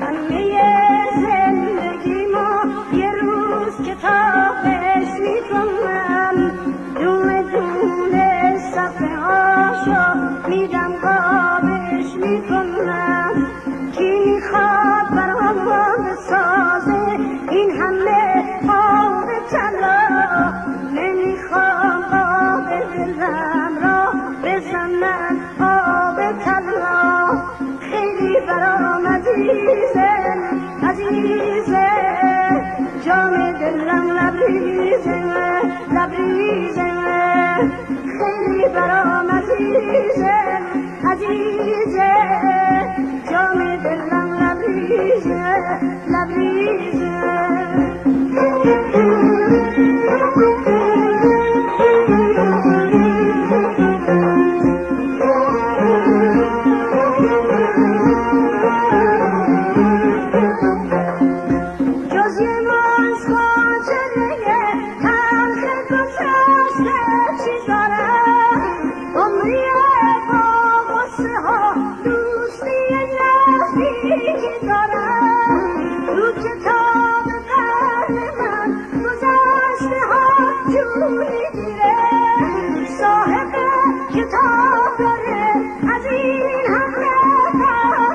همه زندگی ما یه روز کتابش میکنم، دونه دونه صفحه هاشو میدم قابش میکنم. کی میخواد برام بسازه این همه آب طلا؟ نمیخوام آب دلم را بزنن آب طلا. خیلی برام عزیزه عزیزه، جام دلم لبریزه لبریزه. خیلی برام عزیزه عزیزه، جام دلم لبریزه لبریزه. Thank you.